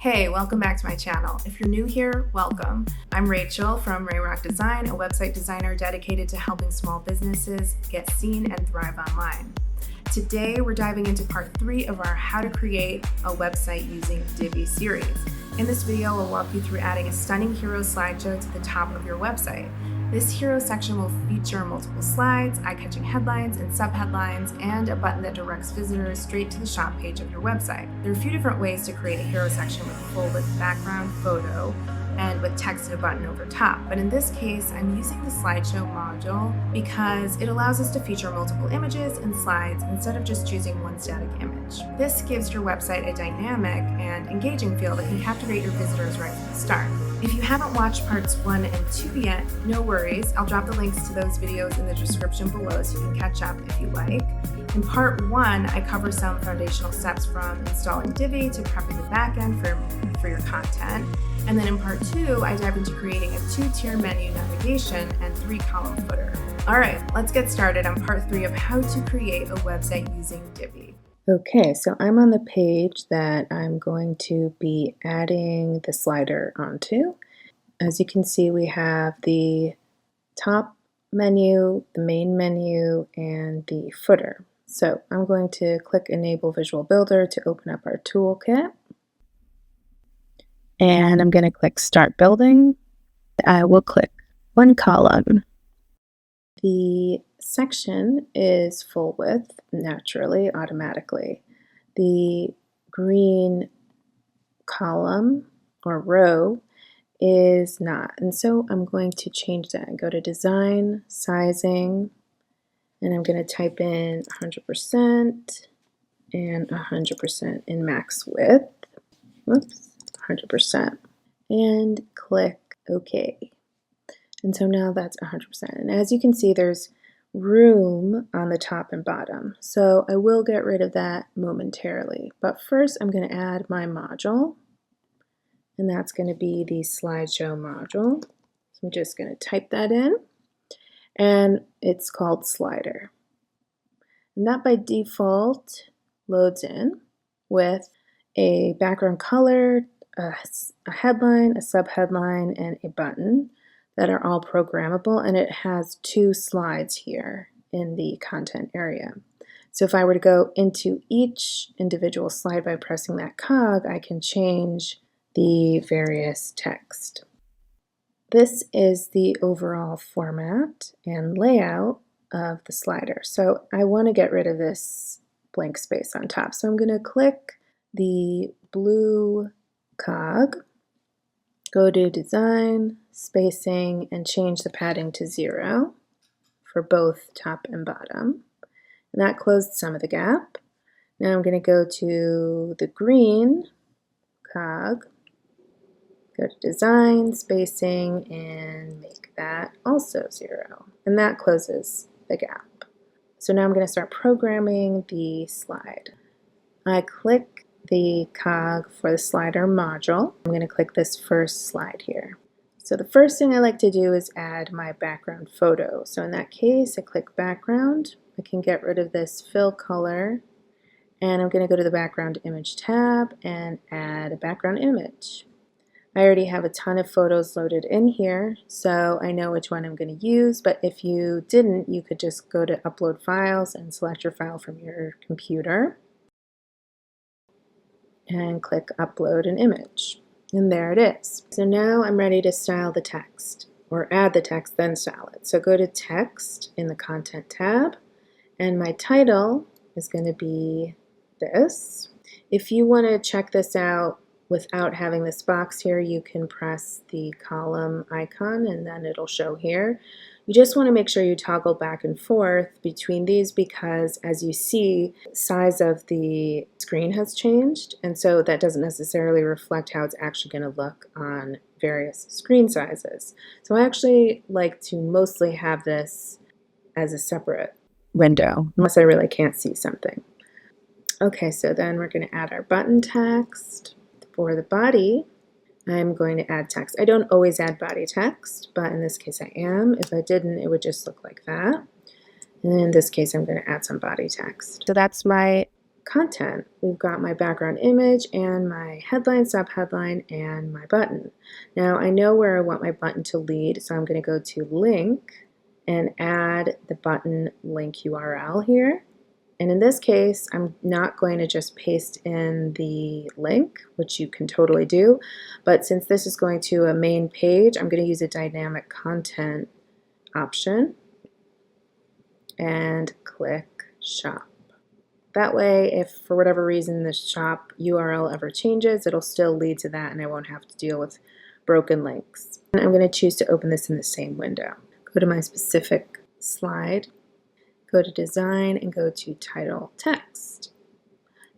Hey, welcome back to my channel. If you're new here, welcome. I'm Rachel from Rayrock Design, a website designer dedicated to helping small businesses get seen and thrive online. Today, we're diving into part 3 of our How to Create a Website Using Divi series. In this video, we'll walk you through adding a stunning hero slideshow to the top of your website. This hero section will feature multiple slides, eye-catching headlines and subheadlines, and a button that directs visitors straight to the shop page of your website. There are a few different ways to create a hero section with a full-width background photo and with text and a button over top. But in this case, I'm using the slideshow module because it allows us to feature multiple images and slides instead of just choosing one static image. This gives your website a dynamic and engaging feel that can captivate your visitors right from the start. If you haven't watched parts 1 and 2 yet, no worries. I'll drop the links to those videos in the description below so you can catch up if you like. In part 1, I cover some foundational steps from installing Divi to prepping the backend for your content. And then in part 2, I dive into creating a 2-tier menu navigation and 3-column footer. All right, let's get started on part 3 of how to create a website using Divi. Okay, so I'm on the page that I'm going to be adding the slider onto. As you can see, we have the top menu, the main menu, and the footer. So I'm going to click Enable Visual Builder to open up our toolkit. And I'm going to click Start Building. I will click one column. The section is full width, naturally, automatically. The green column or row is not. And so I'm going to change that. Go to Design, Sizing, and I'm going to type in 100% and 100% in max width. Whoops, 100%. And click OK. And so now that's 100%. And as you can see, there's room on the top and bottom. So I will get rid of that momentarily. But first, I'm going to add my module. And that's going to be the slideshow module. So I'm just going to type that in. And it's called Slider. And that by default loads in with a background color, a headline, a subheadline, and a button that are all programmable, and it has 2 slides here in the content area. So if I were to go into each individual slide by pressing that cog, I can change the various text. This is the overall format and layout of the slider. So I want to get rid of this blank space on top. So I'm going to click the blue cog, go to Design, Spacing, and change the padding to 0 for both top and bottom. And that closed some of the gap. Now I'm going to go to the green cog, go to Design, Spacing, and make that also 0. And that closes the gap. So now I'm going to start programming the slide. I click the cog for the slider module. I'm going to click this first slide here. So the first thing I like to do is add my background photo. So in that case, I click background. I can get rid of this fill color, and I'm going to go to the background image tab and add a background image. I already have a ton of photos loaded in here, so I know which one I'm going to use, but if you didn't, you could just go to Upload Files and select your file from your computer and click Upload an Image. And there it is. So now I'm ready to style the text, or add the text, then style it. So go to Text in the Content tab, and my title is going to be this. If you want to check this out without having this box here, you can press the column icon and then it'll show here. You just want to make sure you toggle back and forth between these because, as you see, the size of the screen has changed, and so that doesn't necessarily reflect how it's actually going to look on various screen sizes. So I actually like to mostly have this as a separate window, unless I really can't see something. Okay, so then we're going to add our button text. For the body, I'm going to add text. I don't always add body text, but in this case I am. If I didn't, it would just look like that. And in this case, I'm going to add some body text. So that's my content. We've got my background image and my headline, subheadline, and my button. Now I know where I want my button to lead, so I'm going to go to link and add the button link URL here. And in this case, I'm not going to just paste in the link, which you can totally do, but since this is going to a main page, I'm going to use a dynamic content option and click shop. That way, if for whatever reason the shop URL ever changes, it'll still lead to that and I won't have to deal with broken links. And I'm going to choose to open this in the same window. Go to my specific slide, go to design, and go to title text.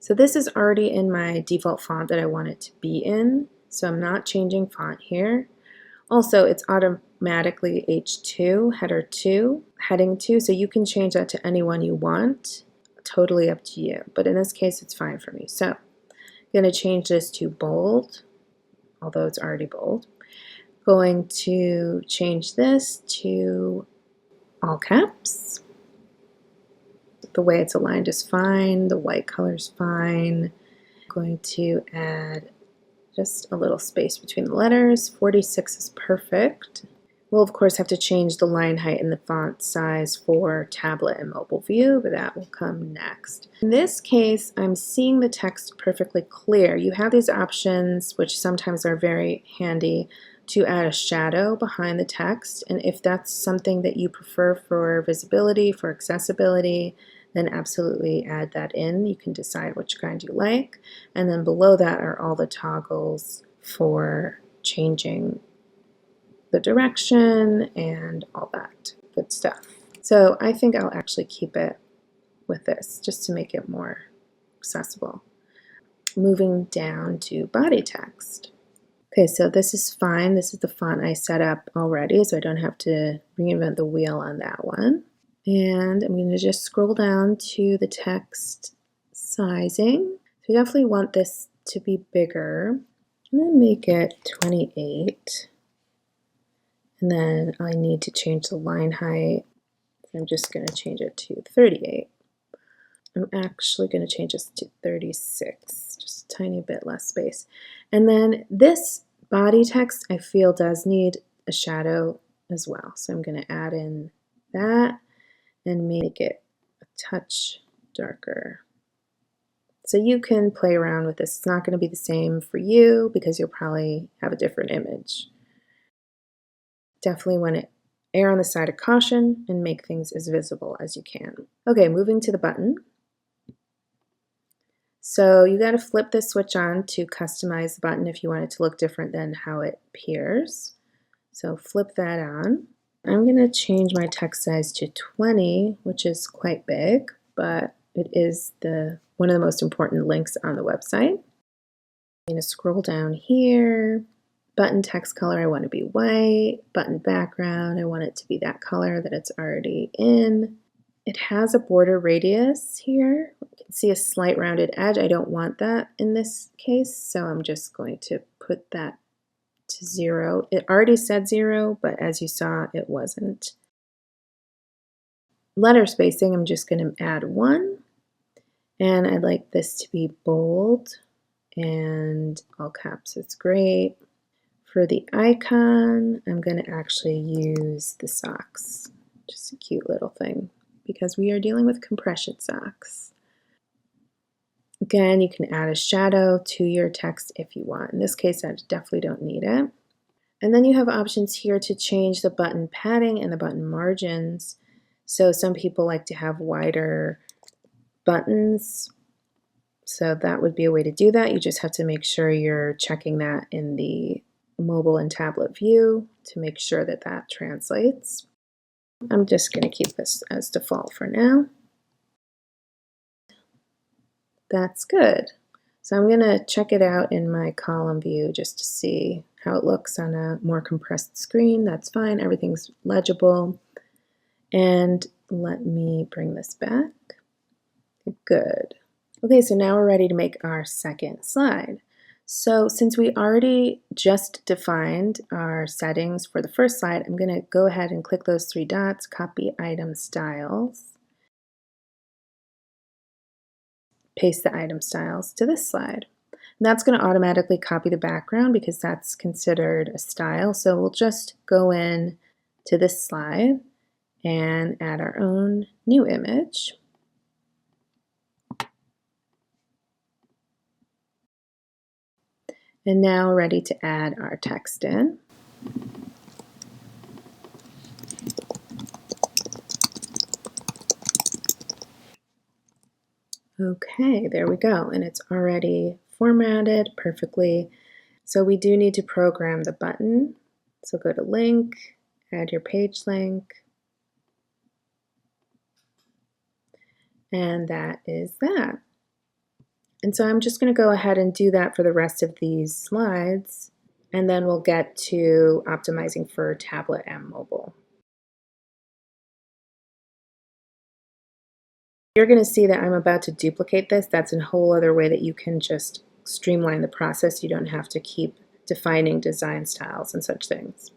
So this is already in my default font that I want it to be in, so I'm not changing font here. Also, it's automatically H2, header 2, heading 2, so you can change that to any one you want. Totally up to you, but in this case it's fine for me. So I'm going to change this to bold, although it's already bold. Going to change this to all caps. The way it's aligned is fine, the white color is fine. I'm going to add just a little space between the letters. 46 is perfect. We'll of course have to change the line height and the font size for tablet and mobile view, but that will come next. In this case, I'm seeing the text perfectly clear. You have these options, which sometimes are very handy, to add a shadow behind the text, and if that's something that you prefer for visibility, for accessibility, then absolutely add that in. You can decide which kind you like, and then below that are all the toggles for changing the direction and all that good stuff. So I think I'll actually keep it with this just to make it more accessible. Moving down to body text. Okay, so this is fine. This is the font I set up already, so I don't have to reinvent the wheel on that one. And I'm going to just scroll down to the text sizing. So you definitely want this to be bigger. I'm going to make it 28. And then I need to change the line height. I'm just going to change it to 38. I'm actually going to change this to 36, just a tiny bit less space. And then this body text I feel does need a shadow as well. So I'm going to add in that and make it a touch darker. So you can play around with this. It's not going to be the same for you because you'll probably have a different image. Definitely want to err on the side of caution and make things as visible as you can. Okay, moving to the button. So you got to flip this switch on to customize the button if you want it to look different than how it appears. So flip that on. I'm going to change my text size to 20, which is quite big, but it is one of the most important links on the website. I'm going to scroll down here. Button text color, I want to be white. Button background, I want it to be that color that it's already in. It has a border radius here. You can see a slight rounded edge. I don't want that in this case, so I'm just going to put that to 0. It already said 0, but as you saw, it wasn't. Letter spacing, I'm just going to add 1. And I'd like this to be bold and all caps, it's great. For the icon, I'm going to actually use the socks. Just a cute little thing because we are dealing with compression socks. Again, you can add a shadow to your text if you want. In this case, I definitely don't need it. And then you have options here to change the button padding and the button margins. So some people like to have wider buttons. So that would be a way to do that. You just have to make sure you're checking that in the mobile and tablet view to make sure that that translates. I'm just going to keep this as default for now. That's good. So I'm going to check it out in my column view just to see how it looks on a more compressed screen. That's fine. Everything's legible. And let me bring this back. Good. Okay, so now we're ready to make our second slide. So since we already just defined our settings for the first slide, I'm going to go ahead and click those 3 dots, copy item styles, paste the item styles to this slide. And that's going to automatically copy the background because that's considered a style. So we'll just go in to this slide and add our own new image. And now ready to add our text in. Okay, there we go. And it's already formatted perfectly. So we do need to program the button. So go to link, add your page link. And that is that. And so I'm just going to go ahead and do that for the rest of these slides, and then we'll get to optimizing for tablet and mobile. You're going to see that I'm about to duplicate this. That's a whole other way that you can just streamline the process. You don't have to keep defining design styles and such things.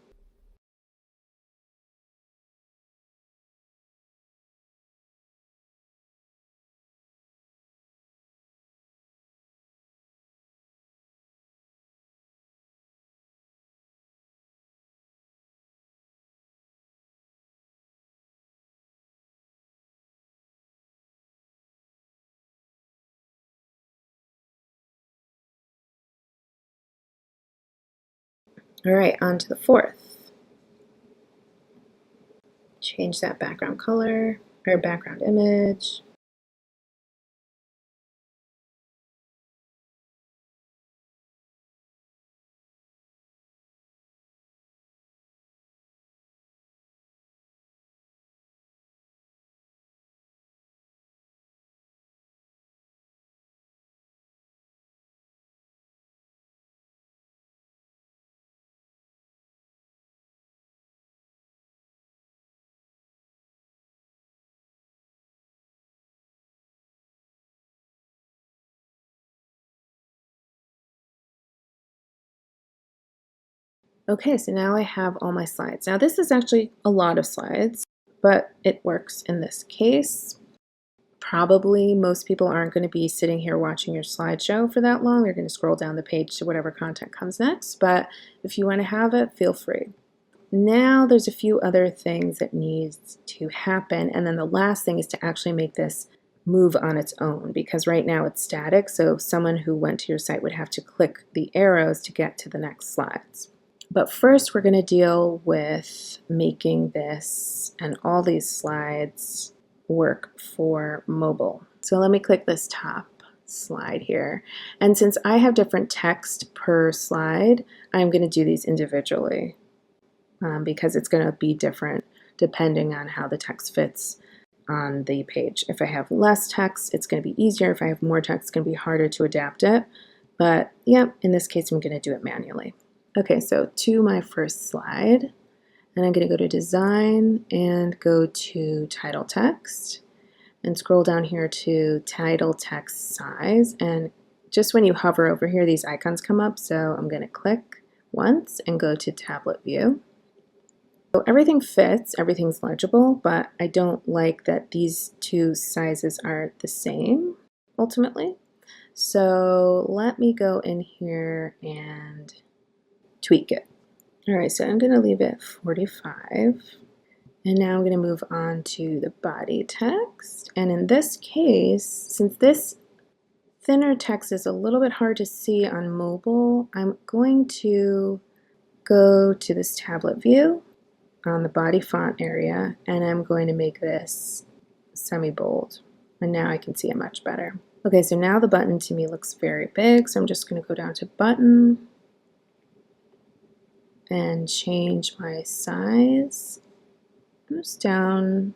All right, on to the fourth. Change that background color or background image. Okay, so now I have all my slides. Now this is actually a lot of slides, but it works in this case. Probably most people aren't going to be sitting here watching your slideshow for that long. They're going to scroll down the page to whatever content comes next, but if you want to have it, feel free. Now there's a few other things that needs to happen, and then the last thing is to actually make this move on its own, because right now it's static, so someone who went to your site would have to click the arrows to get to the next slides. But first we're going to deal with making this and all these slides work for mobile. So let me click this top slide here. And since I have different text per slide, I'm going to do these individually because it's going to be different depending on how the text fits on the page. If I have less text, it's going to be easier. If I have more text, it's going to be harder to adapt it. But yeah, in this case, I'm going to do it manually. Okay, so to my first slide, and I'm going to go to Design and go to Title Text and scroll down here to Title Text Size. And just when you hover over here, these icons come up. So I'm going to click once and go to Tablet View. So everything fits, everything's legible, but I don't like that these two sizes are the same ultimately. So let me go in here and tweak it. All right, so I'm going to leave it 45. And now I'm going to move on to the body text. And in this case, since this thinner text is a little bit hard to see on mobile, I'm going to go to this tablet view on the body font area, and I'm going to make this semi-bold. And now I can see it much better. Okay, so now the button to me looks very big, so I'm just going to go down to button and change my size just down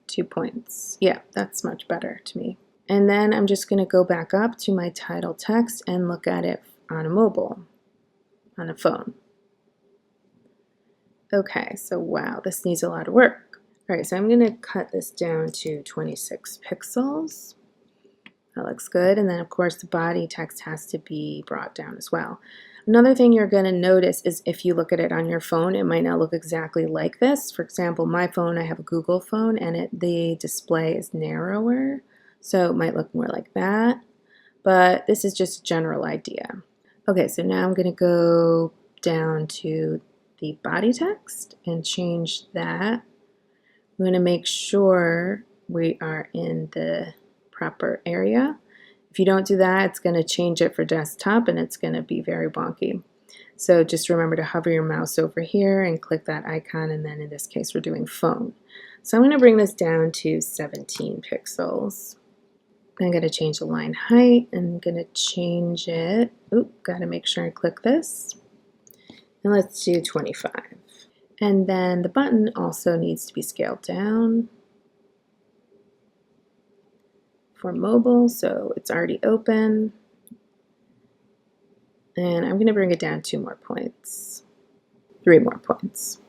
2 points. Yeah, that's much better to me. And then I'm just going to go back up to my title text and look at it on a mobile, on a phone. Okay, so wow, this needs a lot of work. All right, so I'm going to cut this down to 26 pixels. That looks good. And then of course the body text has to be brought down as well. Another thing you're going to notice is if you look at it on your phone, it might not look exactly like this. For example, my phone, I have a Google phone, and the display is narrower. So it might look more like that, but this is just a general idea. Okay, so now I'm going to go down to the body text and change that. I'm going to make sure we are in the proper area. If you don't do that, it's going to change it for desktop and it's going to be very wonky. So just remember to hover your mouse over here and click that icon, and then in this case we're doing phone. So I'm going to bring this down to 17 pixels. I'm going to change the line height and I'm going to change it. Oop, got to make sure I click this. And let's do 25. And then the button also needs to be scaled down for mobile, so it's already open. And I'm going to bring it down 2 more points, 3 more points.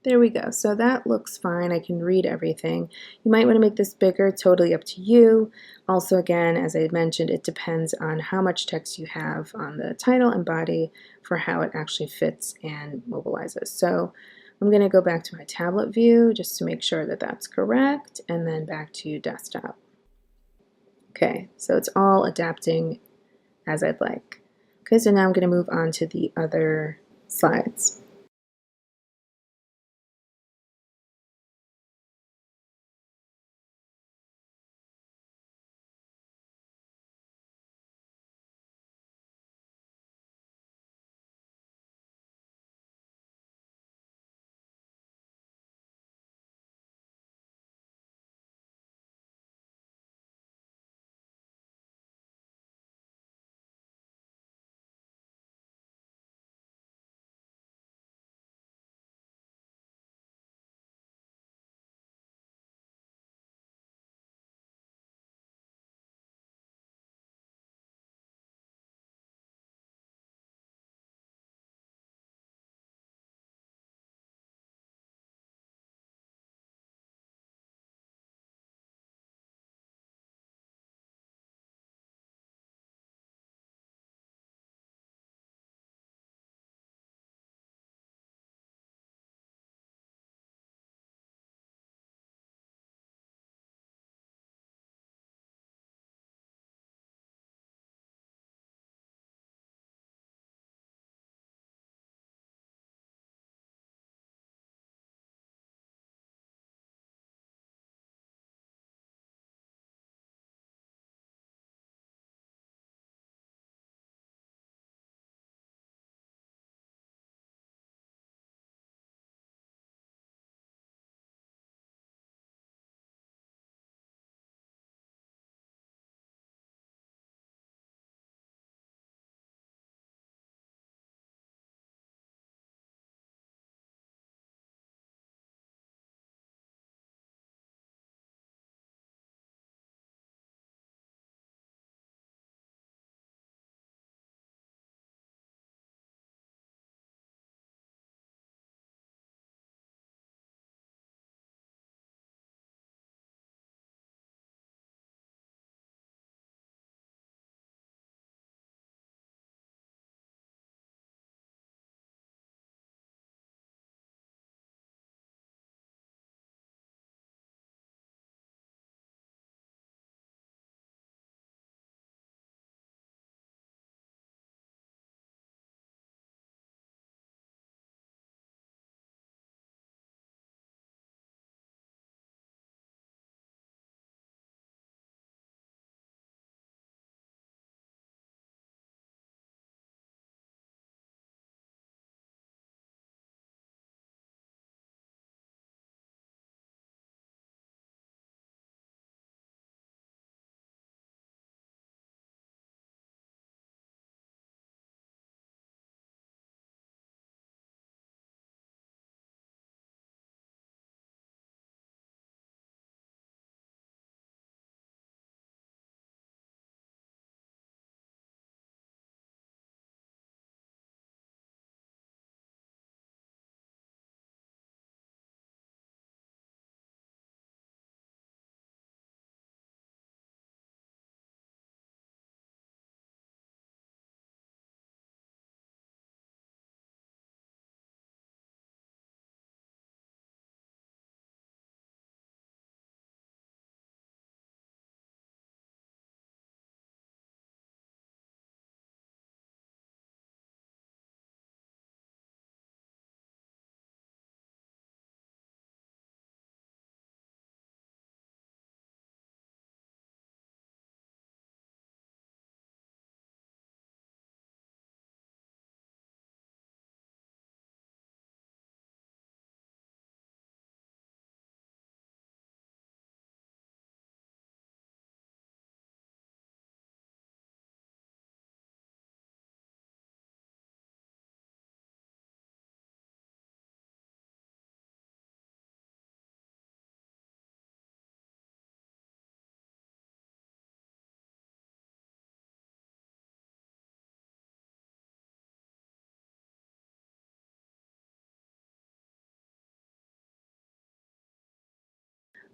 There we go. So that looks fine. I can read everything. You might want to make this bigger, totally up to you. Also, again, as I had mentioned, it depends on how much text you have on the title and body for how it actually fits and mobilizes. So I'm going to go back to my tablet view just to make sure that that's correct, and then back to desktop. Okay, so it's all adapting as I'd like. Okay, so now I'm going to move on to the other slides.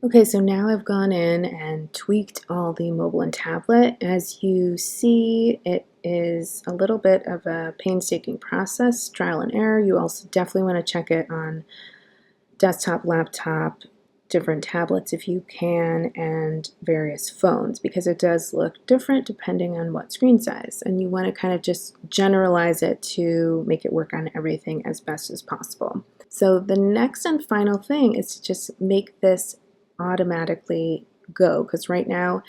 Okay, so now I've gone in and tweaked all the mobile and tablet. As you see, it is a little bit of a painstaking process, trial and error. You also definitely want to check it on desktop, laptop, different tablets if you can, and various phones, because it does look different depending on what screen size. And you want to kind of just generalize it to make it work on everything as best as possible. So the next and final thing is to just make this automatically go, because right now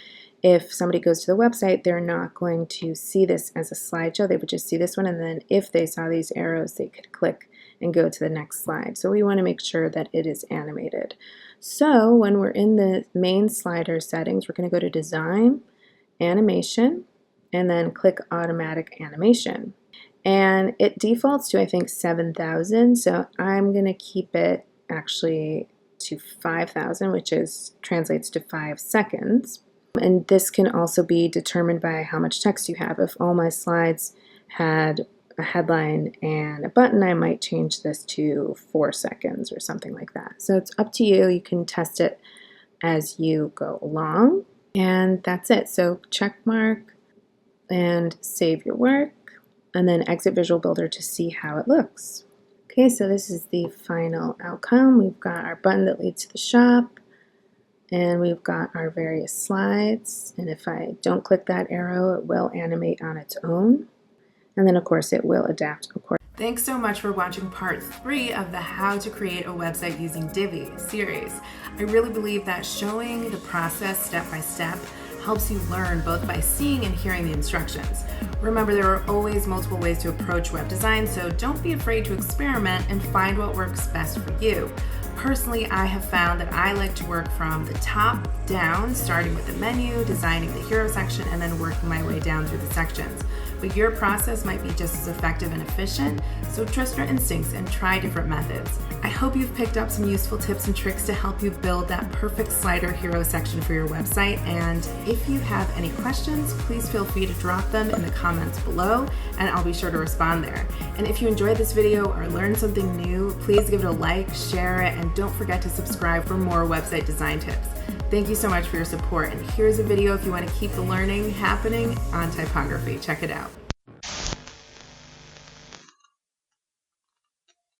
if somebody goes to the website, they're not going to see this as a slideshow. They would just see this one, and then if they saw these arrows, they could click and go to the next slide. So we want to make sure that it is animated. So when we're in the main slider settings, we're going to go to Design, Animation, and then click Automatic Animation. And it defaults to, I think, 7,000. So I'm going to keep it actually to 5,000, which translates to 5 seconds. And this can also be determined by how much text you have. If all my slides had a headline and a button, I might change this to 4 seconds or something like that. So it's up to you. You can test it as you go along. And that's it. So check mark and save your work, and then exit Visual Builder to see how it looks. Okay, so this is the final outcome. We've got our button that leads to the shop, and we've got our various slides. And if I don't click that arrow, it will animate on its own. And then of course it will adapt accordingly. Thanks so much for watching part 3 of the How to Create a Website Using Divi series. I really believe that showing the process step by step helps you learn both by seeing and hearing the instructions. Remember, there are always multiple ways to approach web design, so don't be afraid to experiment and find what works best for you. Personally, I have found that I like to work from the top down, starting with the menu, designing the hero section, and then working my way down through the sections. But your process might be just as effective and efficient, so trust your instincts and try different methods. I hope you've picked up some useful tips and tricks to help you build that perfect slider hero section for your website. And if you have any questions, please feel free to drop them in the comments below, and I'll be sure to respond there. And if you enjoyed this video or learned something new, please give it a like, share it, and don't forget to subscribe for more website design tips. Thank you so much for your support, and here's a video if you want to keep the learning happening on typography. Check it out.